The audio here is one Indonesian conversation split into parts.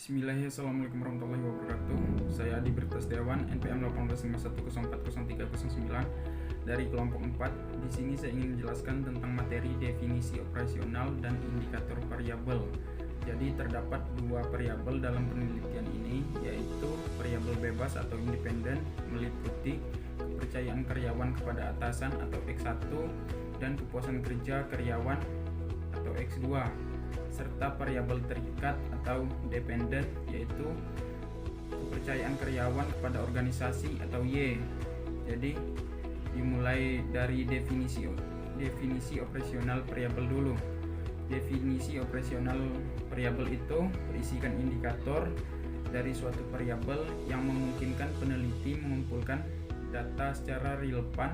Bismillahirrahmanirrahim. Assalamualaikum warahmatullahi wabarakatuh. Saya Adi Brita Setiawan, NPM 18510409 dari kelompok 4. Di sini saya ingin menjelaskan tentang materi definisi operasional dan indikator variabel. Jadi terdapat dua variabel dalam penelitian ini, yaitu variabel bebas atau independen meliputi kepercayaan karyawan kepada atasan atau X1 dan kepuasan kerja karyawan atau X2, serta variabel terikat atau dependen, yaitu kepercayaan karyawan kepada organisasi atau Y. Jadi dimulai dari definisi operasional variabel dulu. Definisi operasional variabel itu berisikan indikator dari suatu variabel yang memungkinkan peneliti mengumpulkan data secara relevan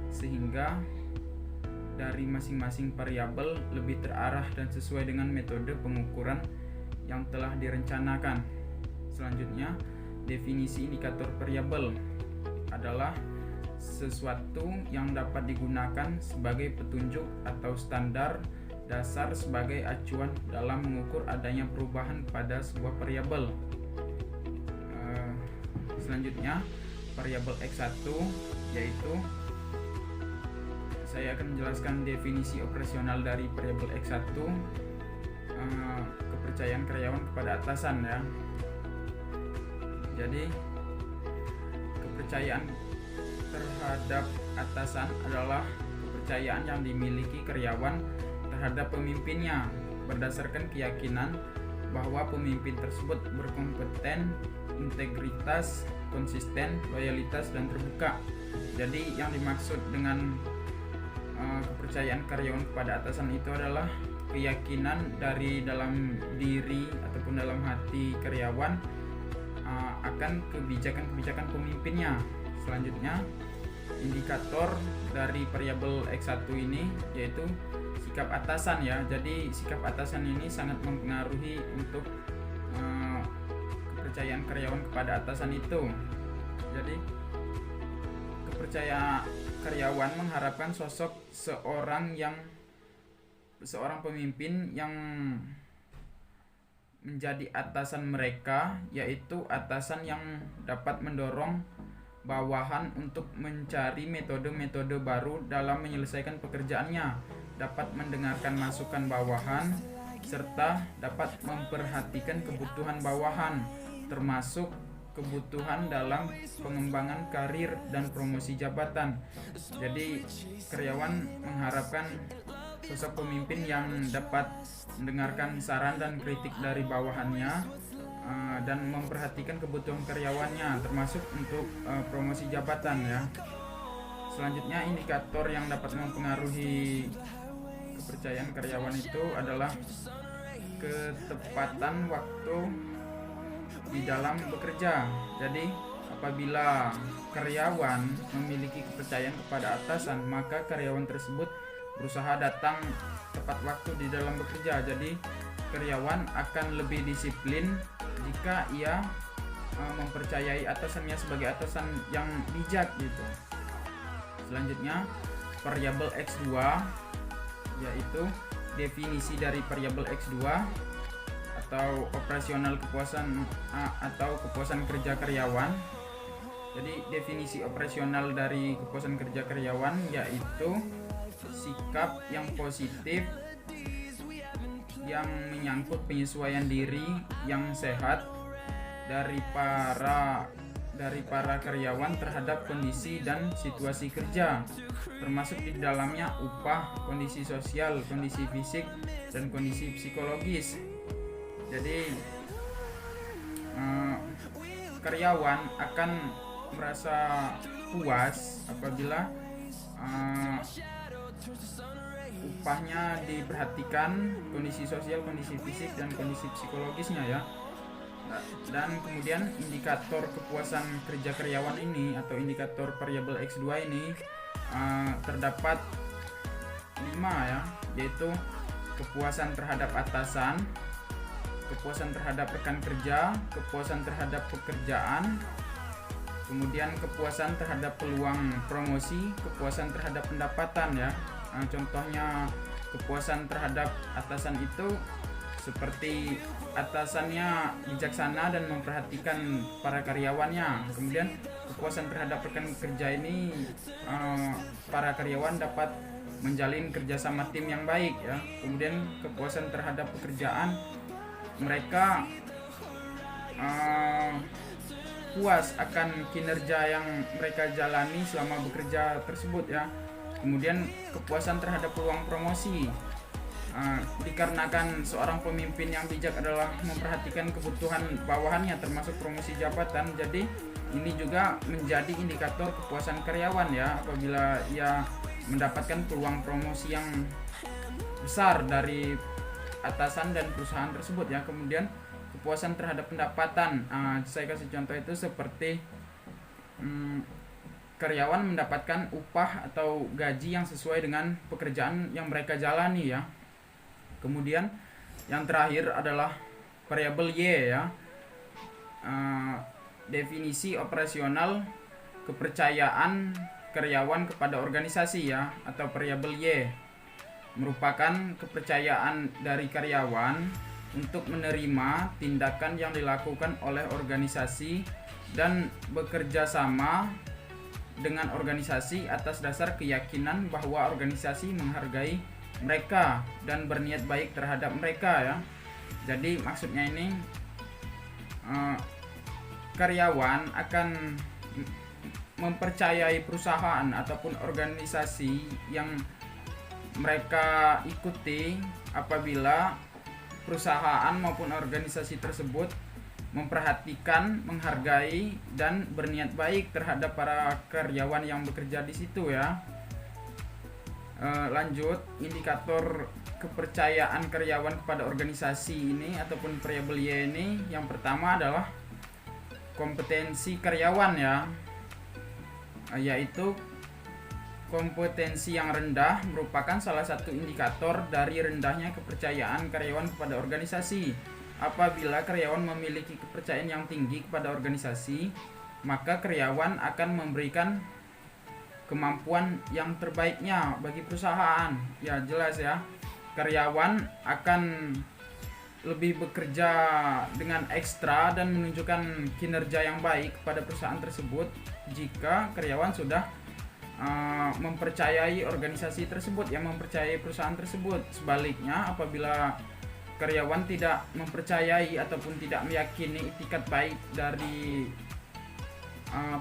sehingga dari masing-masing variabel lebih terarah dan sesuai dengan metode pengukuran yang telah direncanakan. Selanjutnya, definisi indikator variabel adalah sesuatu yang dapat digunakan sebagai petunjuk atau standar dasar sebagai acuan dalam mengukur adanya perubahan pada sebuah variabel. Selanjutnya, variabel X1, yaitu saya akan menjelaskan definisi operasional dari variabel X1, kepercayaan karyawan kepada atasan ya. Jadi kepercayaan terhadap atasan adalah kepercayaan yang dimiliki karyawan terhadap pemimpinnya berdasarkan keyakinan bahwa pemimpin tersebut berkompeten, integritas, konsisten, loyalitas, dan terbuka. Jadi yang dimaksud dengan kepercayaan karyawan kepada atasan itu adalah keyakinan dari dalam diri ataupun dalam hati karyawan akan kebijakan-kebijakan pemimpinnya. Selanjutnya, indikator dari variabel X1 ini yaitu sikap atasan ya. Jadi sikap atasan ini sangat mempengaruhi untuk kepercayaan karyawan kepada atasan itu. Jadi kepercayaan karyawan mengharapkan sosok seorang pemimpin yang menjadi atasan mereka, yaitu atasan yang dapat mendorong bawahan untuk mencari metode-metode baru dalam menyelesaikan pekerjaannya, dapat mendengarkan masukan bawahan, serta dapat memperhatikan kebutuhan bawahan, termasuk kebutuhan dalam pengembangan karir dan promosi jabatan. Jadi karyawan mengharapkan sosok pemimpin yang dapat mendengarkan saran dan kritik dari bawahannya dan memperhatikan kebutuhan karyawannya, termasuk untuk promosi jabatan ya. Selanjutnya, indikator yang dapat mempengaruhi kepercayaan karyawan itu adalah ketepatan waktu di dalam bekerja. Jadi apabila karyawan memiliki kepercayaan kepada atasan, maka karyawan tersebut berusaha datang tepat waktu di dalam bekerja. Jadi karyawan akan lebih disiplin jika ia mempercayai atasannya sebagai atasan yang bijak gitu. Selanjutnya, variabel X2, yaitu definisi dari variabel X2 atau operasional kepuasan atau kepuasan kerja karyawan. Jadi definisi operasional dari kepuasan kerja karyawan yaitu sikap yang positif yang menyangkut penyesuaian diri yang sehat dari para karyawan terhadap kondisi dan situasi kerja, termasuk di dalamnya upah, kondisi sosial, kondisi fisik, dan kondisi psikologis. Jadi karyawan akan merasa puas apabila upahnya diperhatikan, kondisi sosial, kondisi fisik, dan kondisi psikologisnya ya. Dan kemudian indikator kepuasan kerja karyawan ini atau indikator variabel X2 ini terdapat 5 ya, yaitu kepuasan terhadap atasan, kepuasan terhadap rekan kerja, kepuasan terhadap pekerjaan, kemudian kepuasan terhadap peluang promosi, kepuasan terhadap pendapatan ya. Contohnya kepuasan terhadap atasan itu seperti atasannya bijaksana dan memperhatikan para karyawannya. Kemudian kepuasan terhadap rekan kerja ini, para karyawan dapat menjalin kerjasama tim yang baik ya. Kemudian kepuasan terhadap pekerjaan, mereka puas akan kinerja yang mereka jalani selama bekerja tersebut ya. Kemudian kepuasan terhadap peluang promosi, dikarenakan seorang pemimpin yang bijak adalah memperhatikan kebutuhan bawahannya termasuk promosi jabatan. Jadi ini juga menjadi indikator kepuasan karyawan ya, apabila ia mendapatkan peluang promosi yang besar dari atasan dan perusahaan tersebut ya. Kemudian kepuasan terhadap pendapatan, saya kasih contoh itu seperti karyawan mendapatkan upah atau gaji yang sesuai dengan pekerjaan yang mereka jalani ya. Kemudian yang terakhir adalah variabel Y ya, definisi operasional kepercayaan karyawan kepada organisasi ya, atau variabel Y merupakan kepercayaan dari karyawan untuk menerima tindakan yang dilakukan oleh organisasi dan bekerja sama dengan organisasi atas dasar keyakinan bahwa organisasi menghargai mereka dan berniat baik terhadap mereka ya. Jadi maksudnya ini, karyawan akan mempercayai perusahaan ataupun organisasi yang mereka ikuti apabila perusahaan maupun organisasi tersebut memperhatikan, menghargai dan berniat baik terhadap para karyawan yang bekerja di situ ya. Lanjut, indikator kepercayaan karyawan kepada organisasi ini ataupun variabel Y ini, yang pertama adalah kompetensi karyawan ya, yaitu kompetensi yang rendah merupakan salah satu indikator dari rendahnya kepercayaan karyawan kepada organisasi. Apabila karyawan memiliki kepercayaan yang tinggi kepada organisasi, maka karyawan akan memberikan kemampuan yang terbaiknya bagi perusahaan. Ya jelas ya, karyawan akan lebih bekerja dengan ekstra dan menunjukkan kinerja yang baik pada perusahaan tersebut jika karyawan sudah mempercayai organisasi tersebut, yang mempercayai perusahaan tersebut. Sebaliknya, apabila karyawan tidak mempercayai ataupun tidak meyakini itikat baik dari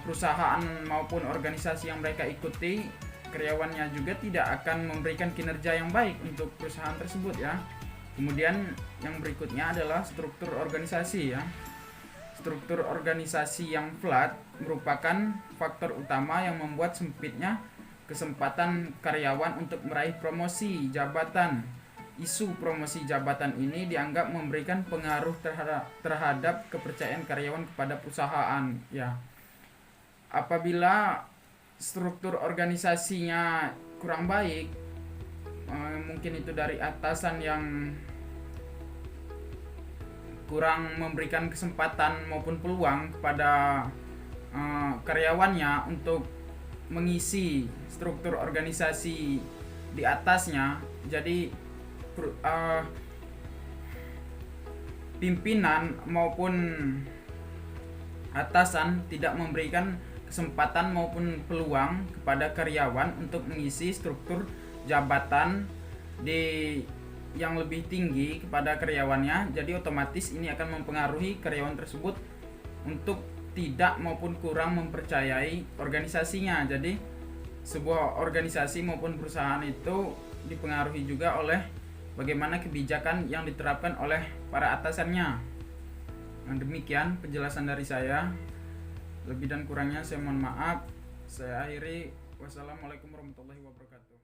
perusahaan maupun organisasi yang mereka ikuti, karyawannya juga tidak akan memberikan kinerja yang baik untuk perusahaan tersebut ya. Kemudian yang berikutnya adalah struktur organisasi ya. Struktur organisasi yang flat merupakan faktor utama yang membuat sempitnya kesempatan karyawan untuk meraih promosi jabatan. Isu promosi jabatan ini dianggap memberikan pengaruh terhadap kepercayaan karyawan kepada perusahaan ya. Apabila struktur organisasinya kurang baik, mungkin itu dari atasan yang kurang memberikan kesempatan maupun peluang kepada karyawannya untuk mengisi struktur organisasi di atasnya. Jadi pimpinan maupun atasan tidak memberikan kesempatan maupun peluang kepada karyawan untuk mengisi struktur jabatan yang lebih tinggi kepada karyawannya. Jadi otomatis ini akan mempengaruhi karyawan tersebut untuk tidak maupun kurang mempercayai organisasinya. Jadi sebuah organisasi maupun perusahaan itu dipengaruhi juga oleh bagaimana kebijakan yang diterapkan oleh para atasannya. Nah, demikian penjelasan dari saya. Lebih dan kurangnya saya mohon maaf. Saya akhiri. Wassalamualaikum warahmatullahi wabarakatuh.